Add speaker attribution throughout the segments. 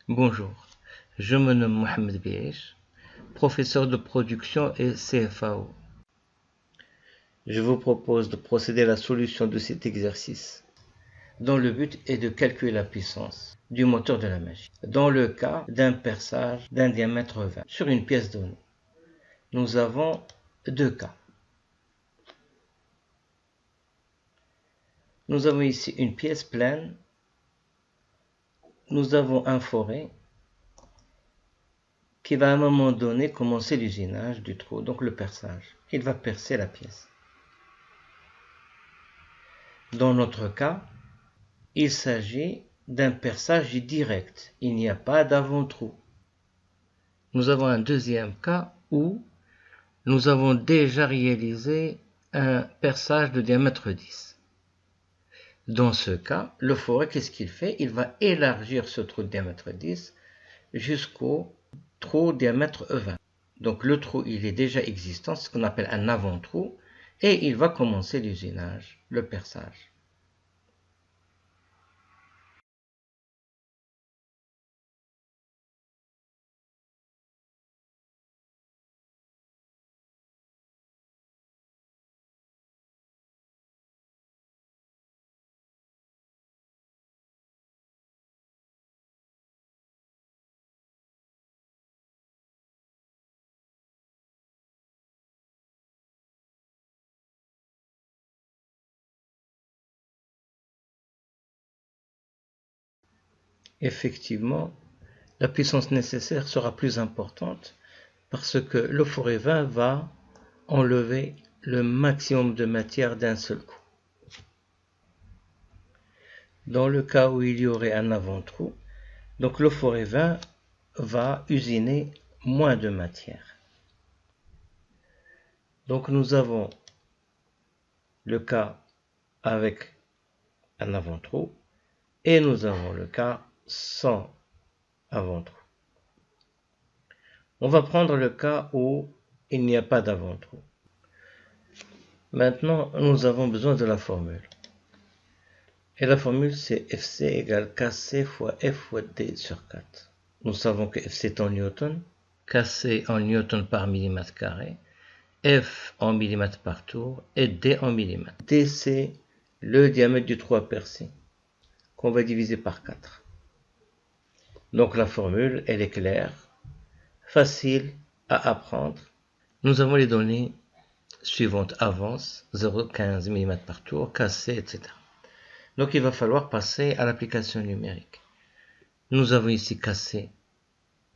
Speaker 1: Bonjour, je me nomme Mohamed Biesh, professeur de production et CFAO. Je vous propose de procéder à la solution de cet exercice, dont le but est de calculer la puissance du moteur de la machine, dans le cas d'un perçage d'un diamètre 20 sur une pièce donnée. Nous avons deux cas. Nous avons ici une pièce pleine, nous avons un forêt qui va à un moment donné commencer l'usinage du trou, donc le perçage. Il va percer la pièce. Dans notre cas, il s'agit d'un perçage direct, il n'y a pas d'avant-trou. Nous avons un deuxième cas où nous avons déjà réalisé un perçage de diamètre 10. Dans ce cas, le forêt, qu'est-ce qu'il fait? Il va élargir ce trou de diamètre 10 jusqu'au trou diamètre 20. Donc le trou, il est déjà existant, c'est ce qu'on appelle un avant-trou, et il va commencer l'usinage, le perçage. Effectivement, la puissance nécessaire sera plus importante parce que le forêt 20 va enlever le maximum de matière d'un seul coup. Dans le cas où il y aurait un avant-trou, donc le forêt 20 va usiner moins de matière. Donc nous avons le cas avec un avant-trou et nous avons le cas sans avant-trou. On va prendre le cas où il n'y a pas d'avant-trou. Maintenant, nous avons besoin de la formule. Et la formule, c'est Fc égale Kc fois F fois D sur 4. Nous savons que Fc est en newton, Kc en newton par millimètre carré, F en millimètres par tour et D en millimètres. D, c'est le diamètre du trou à percer, qu'on va diviser par 4. Donc la formule, elle est claire, facile à apprendre. Nous avons les données suivantes: avance, 0,15 mm par tour, Kc, etc. Donc il va falloir passer à l'application numérique. Nous avons ici Kc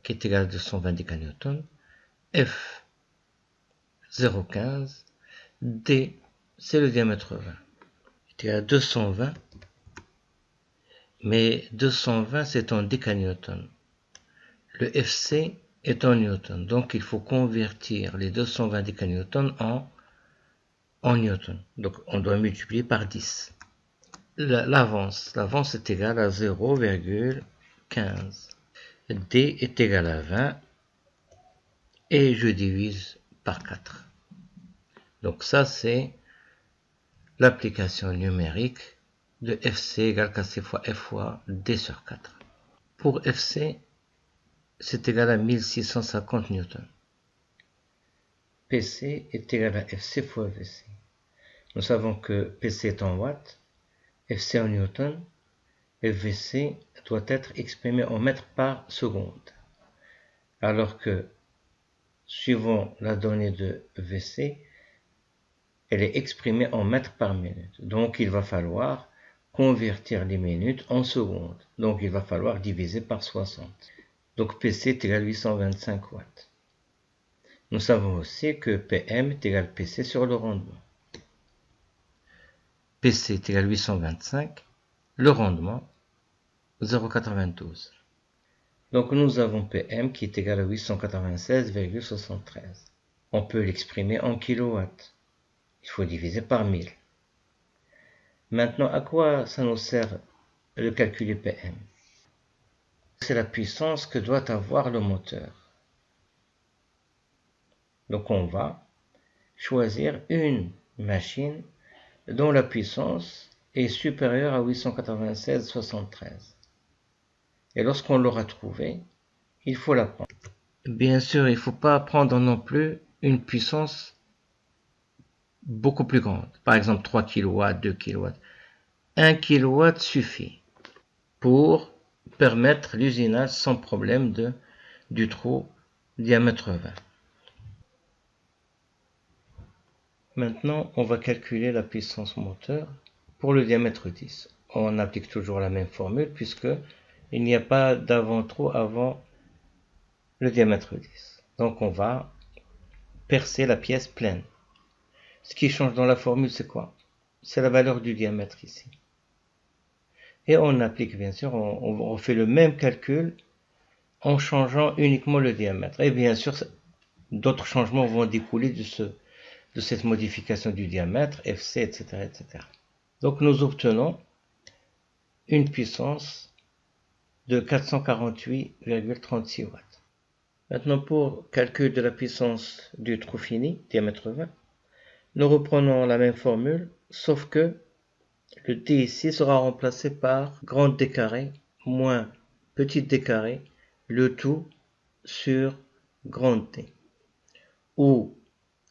Speaker 1: qui est égal à 220 décanewtons, F 0,15, D c'est le diamètre 20, est égal à 220, mais 220 c'est en décanewtons. Le Fc est en newton, donc il faut convertir les 220 décanewtons en newton. Donc on doit multiplier par 10. L'avance est égale à 0,15. D est égal à 20 et je divise par 4. Donc ça c'est l'application numérique de Fc égale Kc fois F fois D sur 4. Pour Fc, c'est égal à 1650 newtons. Pc est égal à Fc fois Vc. Nous savons que Pc est en watts, Fc en newton, et Vc doit être exprimé en mètres par seconde. Alors que, suivant la donnée de Vc, elle est exprimée en mètres par minute. Donc il va falloir convertir les minutes en secondes. Donc il va falloir diviser par 60. Donc Pc est égal à 825 watts. Nous savons aussi que Pm est égal à Pc sur le rendement. Pc est égal à 825, le rendement 0,92. Donc nous avons Pm qui est égal à 896,73. On peut l'exprimer en kilowatts. Il faut diviser par 1000. Maintenant, à quoi ça nous sert de calculer Pm? C'est la puissance que doit avoir le moteur. Donc on va choisir une machine dont la puissance est supérieure à 896,73. Et lorsqu'on l'aura trouvée, il faut la prendre. Bien sûr, il ne faut pas prendre non plus une puissance beaucoup plus grande. Par exemple, 3 kW, 2 kW. 1 kW suffit pour permettre l'usinage sans problème du trou diamètre 20. Maintenant, on va calculer la puissance moteur pour le diamètre 10. On applique toujours la même formule puisque il n'y a pas d'avant-trou avant le diamètre 10. Donc on va percer la pièce pleine. Ce qui change dans la formule, c'est quoi? C'est la valeur du diamètre ici. Et on applique, bien sûr, on fait le même calcul en changeant uniquement le diamètre. Et bien sûr, d'autres changements vont découler de cette modification du diamètre, FC, etc., etc. Donc nous obtenons une puissance de 448,36 watts. Maintenant, pour calcul de la puissance du trou fini, diamètre 20, nous reprenons la même formule, sauf que le D ici sera remplacé par grand D carré moins petit d carré, le tout sur grand T. Où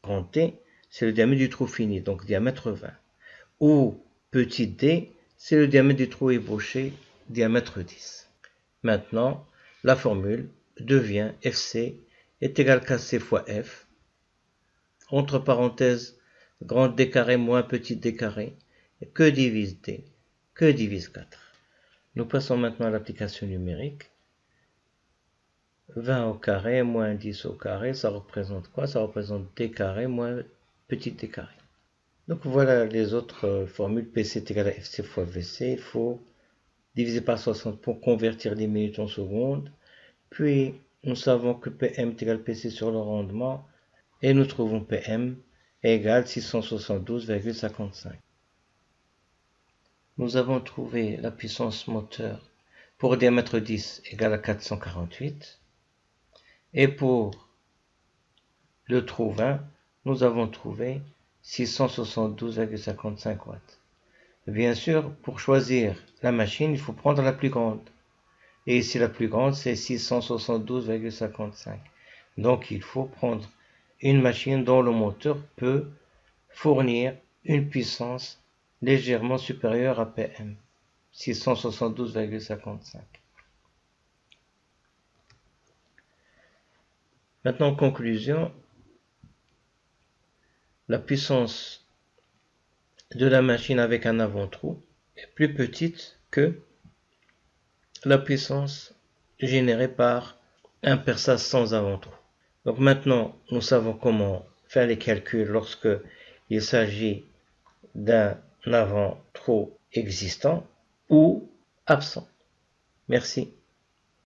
Speaker 1: grand T, c'est le diamètre du trou fini, donc diamètre 20. Où petit d, c'est le diamètre du trou ébauché, diamètre 10. Maintenant, la formule devient FC est égal à KC fois F, entre parenthèses, grand D carré moins petit d carré, que divise D, que divise 4. Nous passons maintenant à l'application numérique. 20 au carré moins 10 au carré, ça représente quoi? Ça représente d carré moins petit d carré. Donc voilà les autres formules. PC est égal à FC fois VC. Il faut diviser par 60 pour convertir les minutes en secondes. Puis nous savons que PM est égal à PC sur le rendement. Et nous trouvons PM égale 672,55. Nous avons trouvé la puissance moteur pour diamètre 10 égale à 448. Et pour le trou 20, nous avons trouvé 672,55 watts. Bien sûr, pour choisir la machine, il faut prendre la plus grande. Et ici, la plus grande, c'est 672,55. Donc, il faut prendre une machine dont le moteur peut fournir une puissance légèrement supérieure à PM, 672,55. Maintenant, en conclusion, la puissance de la machine avec un avant-trou est plus petite que la puissance générée par un perçage sans avant-trou. Donc maintenant, nous savons comment faire les calculs lorsque il s'agit d'un avant-trou existant ou absent. Merci.